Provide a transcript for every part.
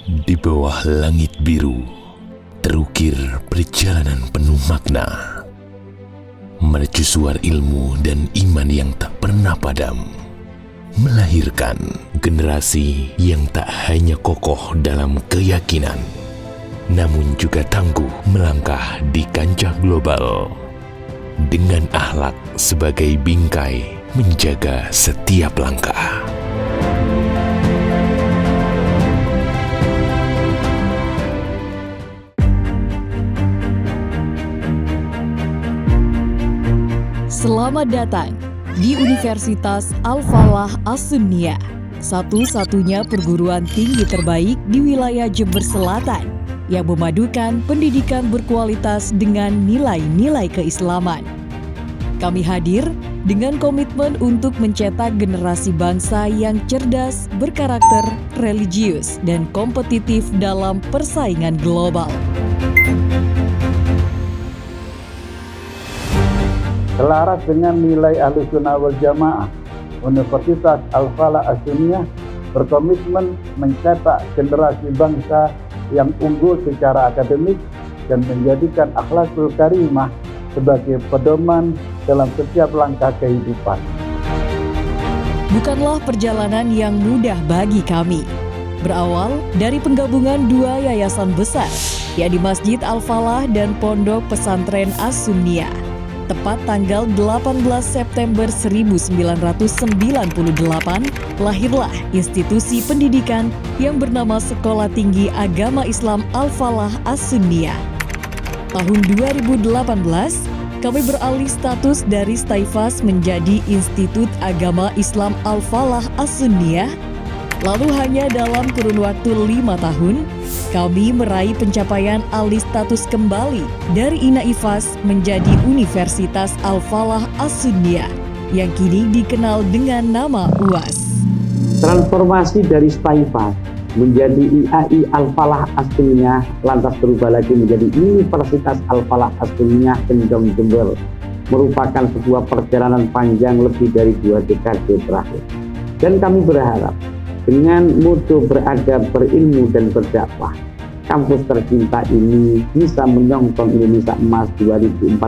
Di bawah langit biru, terukir perjalanan penuh makna. Mercusuar ilmu dan iman yang tak pernah padam. Melahirkan generasi yang tak hanya kokoh dalam keyakinan, namun juga tangguh melangkah di kancah global. Dengan akhlak sebagai bingkai menjaga setiap langkah. Selamat datang di Universitas Al-Falah As-Sunniyah, satu-satunya perguruan tinggi terbaik di wilayah Jember Selatan yang memadukan pendidikan berkualitas dengan nilai-nilai keislaman. Kami hadir dengan komitmen untuk mencetak generasi bangsa yang cerdas, berkarakter, religius, dan kompetitif dalam persaingan global. Selaras dengan nilai Ahlussunnah wal Jamaah, Universitas Al-Falah As-Sunniyah berkomitmen mencetak generasi bangsa yang unggul secara akademik dan menjadikan akhlakul karimah sebagai pedoman dalam setiap langkah kehidupan. Bukanlah perjalanan yang mudah bagi kami. Berawal dari penggabungan dua yayasan besar, yakni Masjid Al-Falah dan Pondok Pesantren As-Sunniyah. Tepat tanggal 18 September 1998, lahirlah institusi pendidikan yang bernama Sekolah Tinggi Agama Islam Al-Falah As-Sunniyah. Tahun 2018, kami beralih status dari Staifas menjadi Institut Agama Islam Al-Falah As-Sunniyah. Lalu hanya dalam kurun waktu 5 tahun, kami meraih pencapaian alih status kembali dari INAIFAS menjadi Universitas Al-Falah As-Sunniyah yang kini dikenal dengan nama UAS. Transformasi dari Staifas menjadi IAI Al-Falah As-Sunniyah lantas berubah lagi menjadi Universitas Al-Falah As-Sunniyah Kendong Jember merupakan sebuah perjalanan panjang lebih dari 2 dekade terakhir. Dan kami berharap dengan moto beradab, berilmu, dan berdakwah, kampus tercinta ini bisa menyongsong Indonesia Emas 2045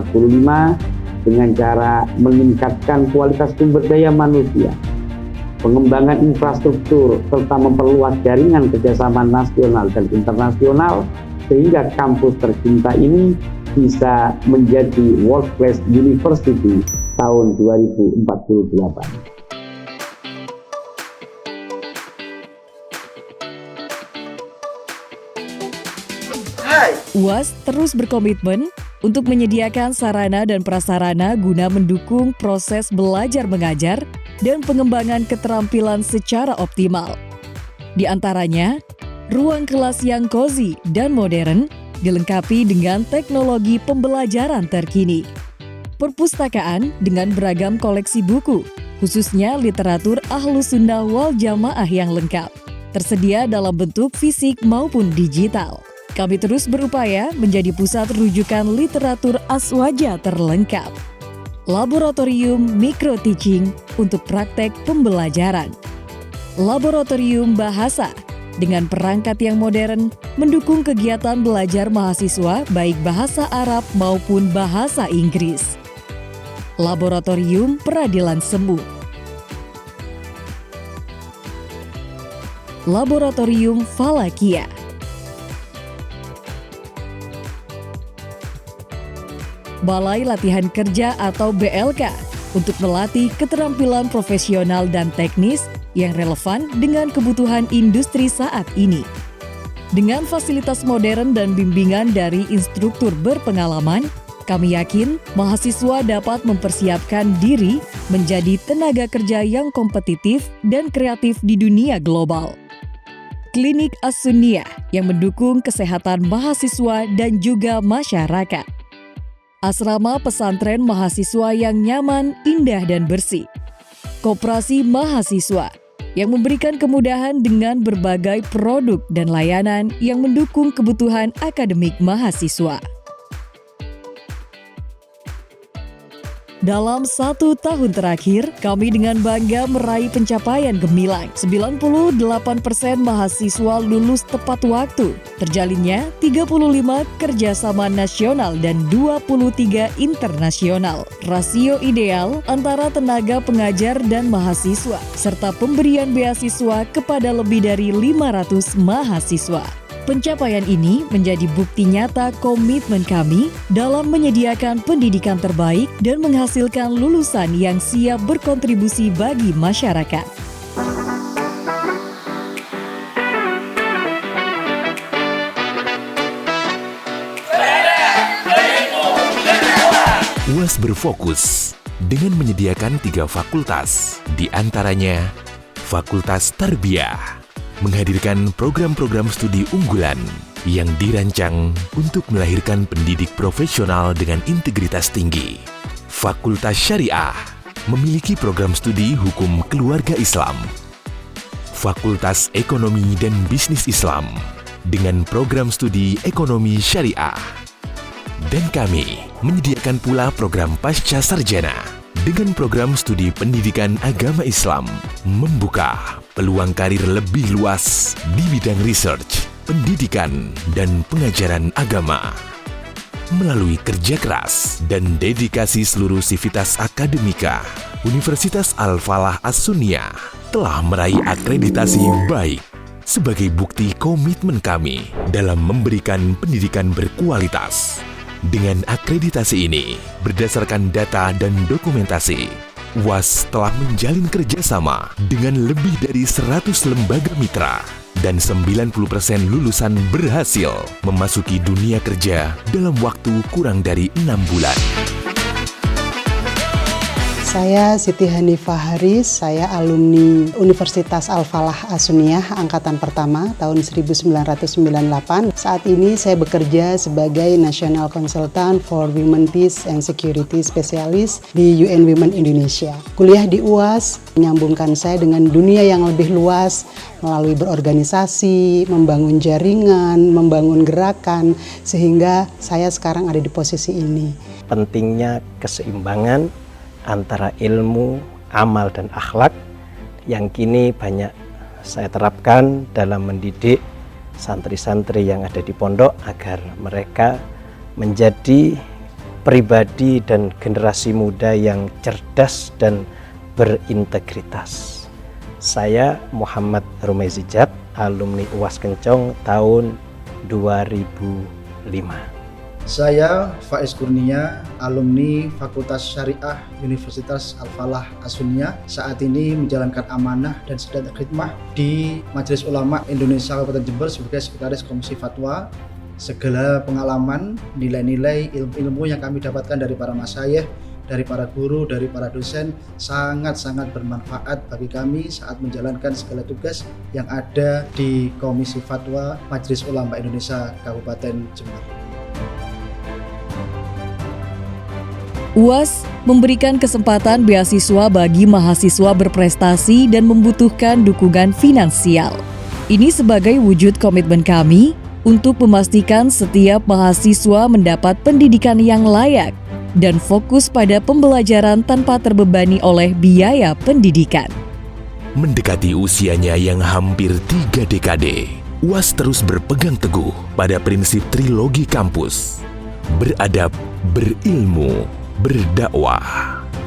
dengan cara meningkatkan kualitas sumber daya manusia, pengembangan infrastruktur, serta memperluas jaringan kerjasama nasional dan internasional sehingga kampus tercinta ini bisa menjadi World Class University tahun 2048. UAS terus berkomitmen untuk menyediakan sarana dan prasarana guna mendukung proses belajar mengajar dan pengembangan keterampilan secara optimal. Di antaranya, ruang kelas yang cozy dan modern dilengkapi dengan teknologi pembelajaran terkini. Perpustakaan dengan beragam koleksi buku, khususnya literatur Ahlussunnah wal Jamaah yang lengkap, tersedia dalam bentuk fisik maupun digital. Kami terus berupaya menjadi pusat rujukan literatur aswaja terlengkap. Laboratorium Micro Teaching untuk praktek pembelajaran. Laboratorium Bahasa dengan perangkat yang modern mendukung kegiatan belajar mahasiswa baik bahasa Arab maupun bahasa Inggris. Laboratorium Peradilan Semu. Laboratorium Falakia. Balai Latihan Kerja atau BLK untuk melatih keterampilan profesional dan teknis yang relevan dengan kebutuhan industri saat ini. Dengan fasilitas modern dan bimbingan dari instruktur berpengalaman, kami yakin mahasiswa dapat mempersiapkan diri menjadi tenaga kerja yang kompetitif dan kreatif di dunia global. Klinik As-Sunniyah yang mendukung kesehatan mahasiswa dan juga masyarakat. Asrama pesantren mahasiswa yang nyaman, indah, dan bersih. Koperasi mahasiswa yang memberikan kemudahan dengan berbagai produk dan layanan yang mendukung kebutuhan akademik mahasiswa. Dalam 1 tahun terakhir, kami dengan bangga meraih pencapaian gemilang. 98% mahasiswa lulus tepat waktu. Terjalinnya 35 kerjasama nasional dan 23 internasional. Rasio ideal antara tenaga pengajar dan mahasiswa, serta pemberian beasiswa kepada lebih dari 500 mahasiswa. Pencapaian ini menjadi bukti nyata komitmen kami dalam menyediakan pendidikan terbaik dan menghasilkan lulusan yang siap berkontribusi bagi masyarakat. UAS berfokus dengan menyediakan 3 fakultas, di antaranya Fakultas Tarbiyah, menghadirkan program-program studi unggulan yang dirancang untuk melahirkan pendidik profesional dengan integritas tinggi. Fakultas Syariah memiliki program studi hukum keluarga Islam. Fakultas Ekonomi dan Bisnis Islam dengan program studi ekonomi syariah. Dan kami menyediakan pula program pasca sarjana dengan program studi pendidikan agama Islam, membuka peluang karir lebih luas di bidang research, pendidikan, dan pengajaran agama. Melalui kerja keras dan dedikasi seluruh sivitas akademika, Universitas Al-Falah As-Sunniyah telah meraih akreditasi baik sebagai bukti komitmen kami dalam memberikan pendidikan berkualitas. Dengan akreditasi ini, berdasarkan data dan dokumentasi, UAS telah menjalin kerjasama dengan lebih dari 100 lembaga mitra dan 90% lulusan berhasil memasuki dunia kerja dalam waktu kurang dari 6 bulan. Saya Siti Hanifah Haris, saya alumni Universitas Al-Falah As-Sunniyah angkatan pertama tahun 1998. Saat ini saya bekerja sebagai National Consultant for Women Peace and Security Specialist di UN Women Indonesia. Kuliah di UAS menyambungkan saya dengan dunia yang lebih luas melalui berorganisasi, membangun jaringan, membangun gerakan, sehingga saya sekarang ada di posisi ini. Pentingnya keseimbangan antara ilmu, amal, dan akhlak yang kini banyak saya terapkan dalam mendidik santri-santri yang ada di pondok agar mereka menjadi pribadi dan generasi muda yang cerdas dan berintegritas. Saya Muhammad Rumezi Jat, alumni UAS Kencong tahun 2005. Saya Faiz Kurnia, alumni Fakultas Syariah Universitas Al-Falah As-Sunniyah. Saat ini menjalankan amanah dan sedang khidmah di Majelis Ulama Indonesia Kabupaten Jember sebagai Sekretaris Komisi Fatwa. Segala pengalaman, nilai-nilai, ilmu-ilmu yang kami dapatkan dari para masyayikh, dari para guru, dari para dosen sangat-sangat bermanfaat bagi kami saat menjalankan segala tugas yang ada di Komisi Fatwa Majelis Ulama Indonesia Kabupaten Jember. UAS memberikan kesempatan beasiswa bagi mahasiswa berprestasi dan membutuhkan dukungan finansial. Ini sebagai wujud komitmen kami untuk memastikan setiap mahasiswa mendapat pendidikan yang layak dan fokus pada pembelajaran tanpa terbebani oleh biaya pendidikan. Mendekati usianya yang hampir 3 dekade, UAS terus berpegang teguh pada prinsip trilogi kampus: beradab, berilmu, berdakwah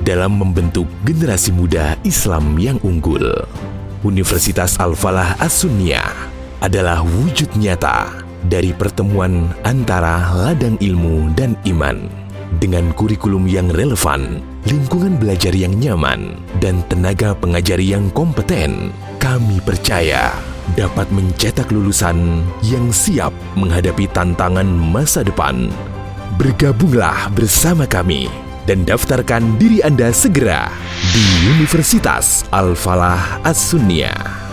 dalam membentuk generasi muda Islam yang unggul. Universitas Al-Falah As-Sunniyah adalah wujud nyata dari pertemuan antara ladang ilmu dan iman. Dengan kurikulum yang relevan, lingkungan belajar yang nyaman, dan tenaga pengajar yang kompeten, kami percaya dapat mencetak lulusan yang siap menghadapi tantangan masa depan. Bergabunglah bersama kami dan daftarkan diri Anda segera di Universitas Al-Falah As-Sunniyah.